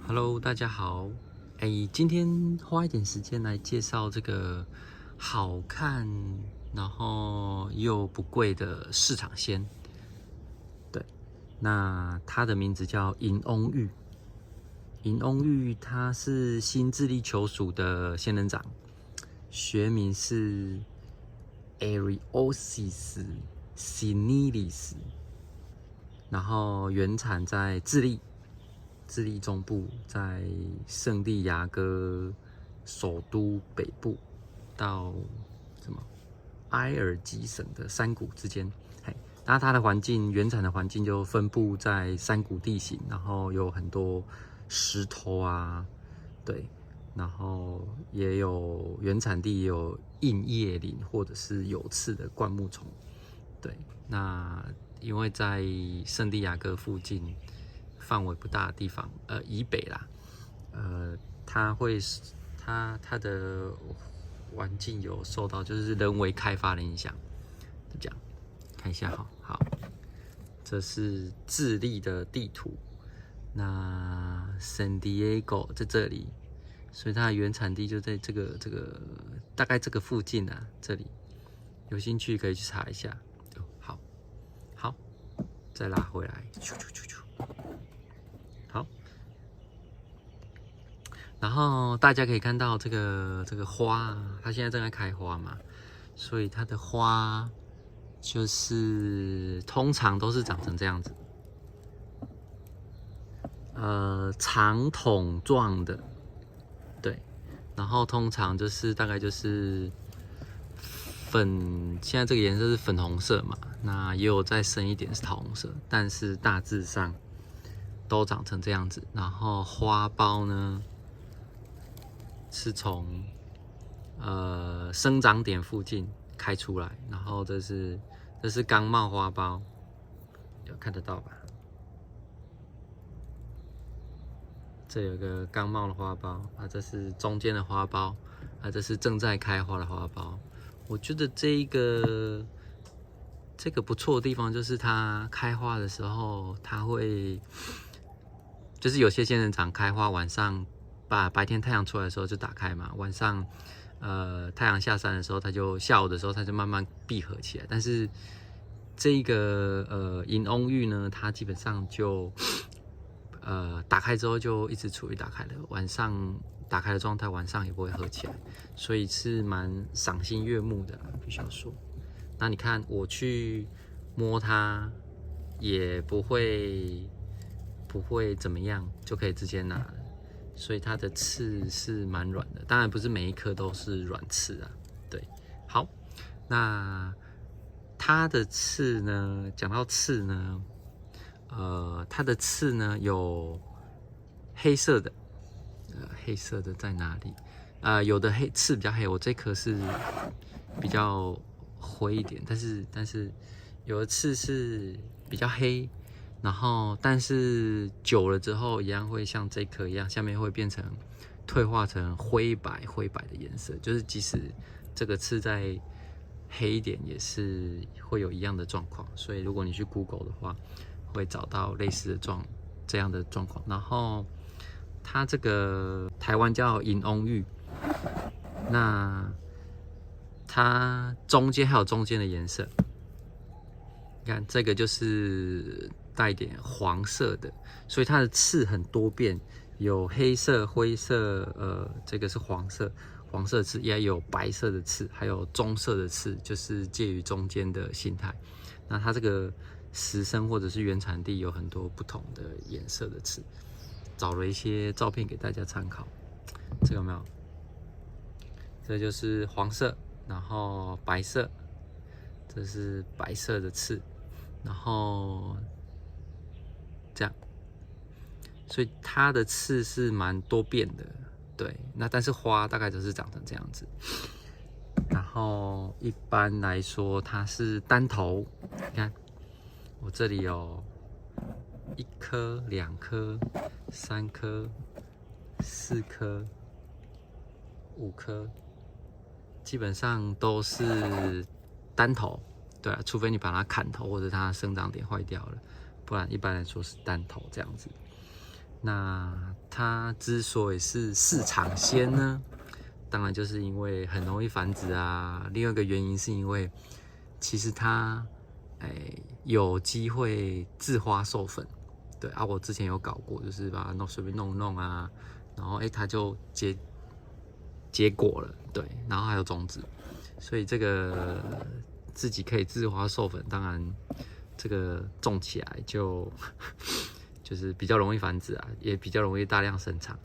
Hello，大家好。今天花一点时间来介绍这个好看，然后又不贵的市场鲜。对，那它的名字叫银翁玉。银翁玉它是新智利球属的仙人掌，学名是 Ariosis senilis，然后原产在智利。智利中部，在圣地亚哥首都北部到什么埃尔吉省的山谷之间。那它的环境，原产的环境就分布在山谷地形，然后有很多石头啊，对，然后也有原产地也有硬叶林或者是有刺的灌木丛。对，那因为在圣地亚哥附近。范围不大的地方，以北啦，它的环境有受到就是人为开发的影响，就这样看一下哈，好，这是智利的地图，那 San Diego 在这里，所以它的原产地就在这个大概这个附近啊，这里有兴趣可以去查一下，好，再拉回来，好，然后大家可以看到这个花，它现在正在开花嘛，所以它的花就是通常都是长成这样子，长筒状的，对，然后通常就是大概就是现在这个颜色是粉红色嘛，那也有再深一点是桃红色，但是大致上都长成这样子，然后花苞呢是从生长点附近开出来，然后这是刚冒花苞，有看得到吧？这有个刚冒的花苞啊，这是中间的花苞啊，这是正在开花的花苞。我觉得这个不错的地方就是它开花的时候，它会就是有些仙人掌开花晚上。白天太阳出来的时候就打开嘛，晚上太阳下山的时候，下午的时候它就慢慢闭合起来。但是这个银翁玉呢，它基本上就打开之后就一直处于打开的，晚上打开的状态，晚上也不会合起来，所以是蛮赏心悦目的，必须要说。那你看我去摸它，也不会怎么样，就可以直接拿了。所以它的刺是蛮软的，当然不是每一颗都是软刺啊。对，好，那它的刺呢？讲到刺呢，它的刺呢有黑色的，黑色的在哪里？有的刺比较黑，我这颗是比较灰一点，但是有的刺是比较黑。然后，但是久了之后，一样会像这颗一样，下面会变成退化成灰白的颜色。就是即使这个刺再黑一点，也是会有一样的状况。所以，如果你去 Google 的话，会找到类似的这样的状况。然后，它这个台湾叫银翁玉，那它中间还有中间的颜色。你看这个就是带点黄色的，所以它的刺很多变，有黑色、灰色，这个是黄色刺，也有白色的刺，还有棕色的刺，就是介于中间的形态。那它这个实生或者是原产地有很多不同的颜色的刺，找了一些照片给大家参考。这个有没有？这就是黄色，然后白色，这是白色的刺。然后这样，所以它的刺是蛮多变的，对。那但是花大概就是长成这样子。然后一般来说，它是单头。你看，我这里有1颗、2颗、3颗、4颗、5颗，基本上都是单头。对啊，除非你把它砍头或者它生长点坏掉了，不然一般来说是单头这样子。那它之所以是市场鲜呢，当然就是因为很容易繁殖啊。另外一个原因是因为其实它有机会自花授粉。对啊，我之前有搞过，就是把它随便弄弄啊，然后它就结果了，对，然后还有种子，所以这个自己可以自花授粉，当然这个种起来就是比较容易繁殖啊，也比较容易大量生产。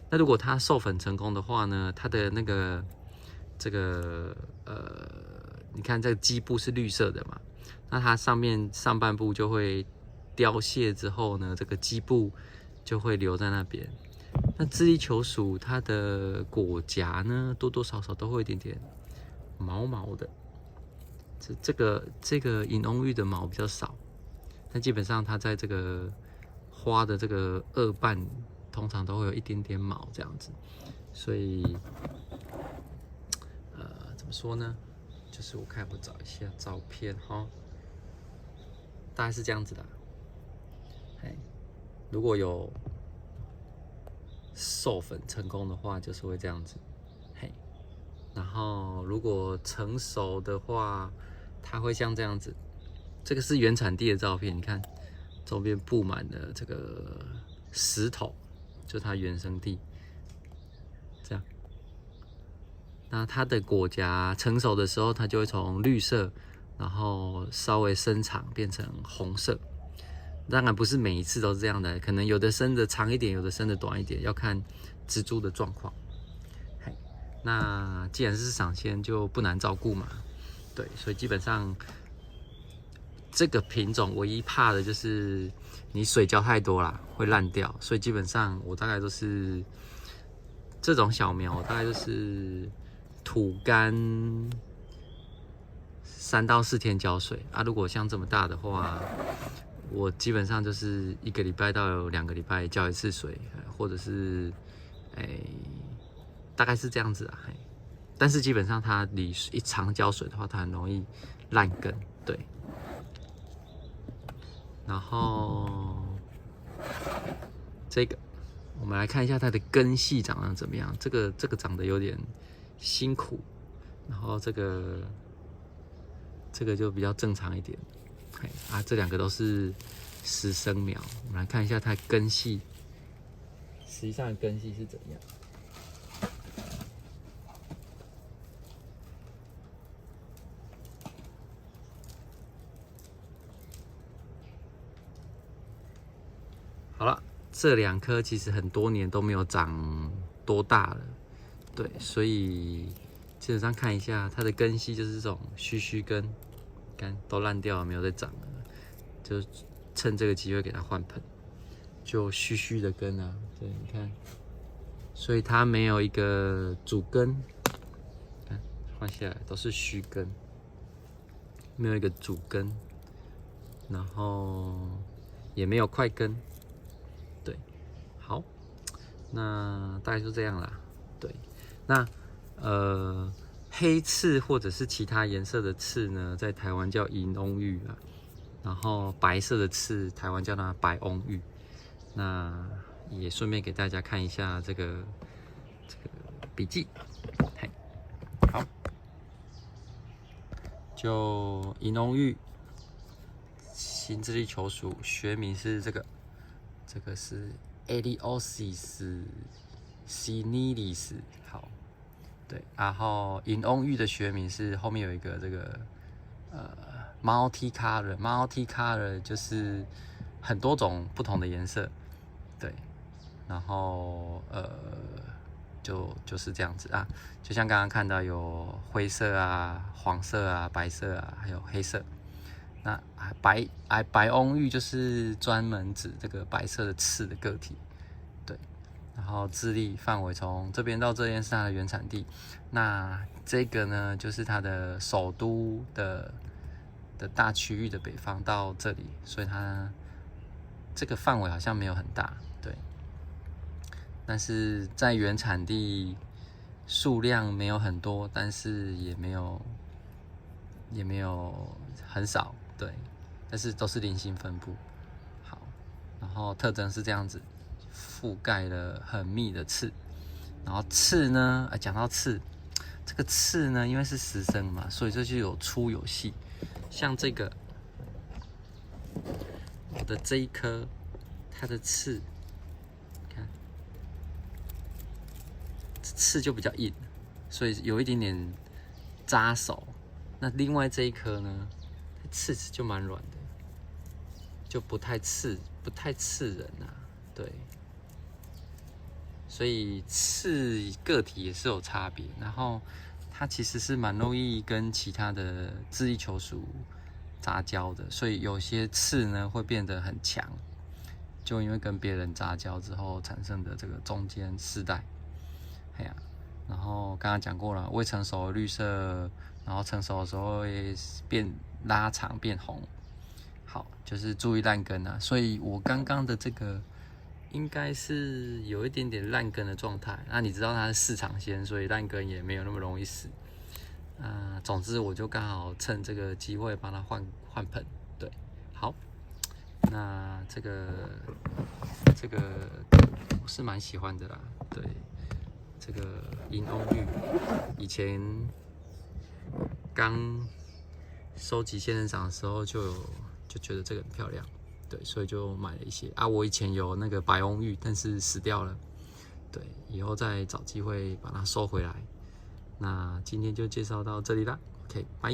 那如果它授粉成功的话呢，它的那个你看这个基部是绿色的嘛，那它上半部就会凋谢之后呢，这个基部就会留在那边。那智力球属它的果荚呢，多多少少都会有一点点毛毛的。这个银翁玉的毛比较少，但基本上它在这个花的这个二瓣，通常都会有一点点毛这样子。所以怎么说呢？就是我看我找一下照片哈，大概是这样子的。如果有授粉成功的话，就是会这样子。然后如果成熟的话，它会像这样子。这个是原产地的照片，你看周边布满了这个石头，就是它原生地。这样，那它的果荚成熟的时候，它就会从绿色，然后稍微伸长变成红色。当然不是每一次都是这样的，可能有的生的长一点，有的生的短一点，要看植株的状况。那既然是市场鲜，就不难照顾嘛。对，所以基本上这个品种唯一怕的就是你水浇太多啦，会烂掉。所以基本上我大概都是这种小苗，大概就是土干3到4天浇水啊。如果像这么大的话，我基本上就是1个礼拜到2个礼拜浇一次水，或者是大概是这样子啊。但是基本上它一常浇水的话，它很容易烂根。对，然后这个我们来看一下它的根系长得怎么样。这个长得有点辛苦，然后这个就比较正常一点。这2个都是10生苗，我们来看一下它根系，实际上的根系是怎样。好了，这2颗其实很多年都没有长多大了，对，所以基本上看一下它的根系就是这种须根，看都烂掉了，没有再长了，就趁这个机会给它换盆，就须的根啊，对，你看，所以它没有一个主根，看换下来都是须根，没有一个主根，然后也没有块根。对，好，那大概就这样啦。对，那黑刺或者是其他颜色的刺呢，在台湾叫银翁玉啊，然后白色的刺，台湾叫它白翁玉。那也顺便给大家看一下这个笔记。好，就银翁玉，新智力球属，学名是这个是 Eliosis senilis。好，对，然后银翁玉的学名是后面有一个这个multicolor 就是很多种不同的颜色，对，然后就是这样子啊，就像刚刚看到有灰色啊、黄色啊、白色啊，还有黑色。那白翁玉就是专门指这个白色的刺的个体，对。然后智力范围从这边到这边是它的原产地，那这个呢就是它的首都的大区域的北方到这里，所以它这个范围好像没有很大，对。但是在原产地数量没有很多，但是也没有很少，对。但是都是零星分布。好，然后特征是这样子，覆盖了很密的刺。然后刺呢，讲到刺，这个刺呢，因为是实生嘛，所以这就有粗有细。像这个，我的这一颗，它的刺，看，刺就比较硬，所以有一点点扎手。那另外这一颗呢，刺就蛮软的，就不太刺人啊，对。所以刺个体也是有差别，然后它其实是蛮容易跟其他的智力球属杂交的，所以有些刺呢会变得很强，就因为跟别人杂交之后产生的这个中间世代，哎呀，然后刚刚讲过了，未成熟的绿色，然后成熟的时候会变拉长变红，好，就是注意烂根啊，所以我刚刚的这个。应该是有一点点烂根的状态，那你知道它是市场鲜，所以烂根也没有那么容易死。总之我就刚好趁这个机会帮它换盆，对，好，那这个我是蛮喜欢的啦，对，这个银欧玉，以前刚收集仙人掌的时候就觉得这个很漂亮。对，所以就买了一些啊。我以前有那个白翁玉，但是死掉了。对，以后再找机会把它收回来。那今天就介绍到这里啦。OK，拜。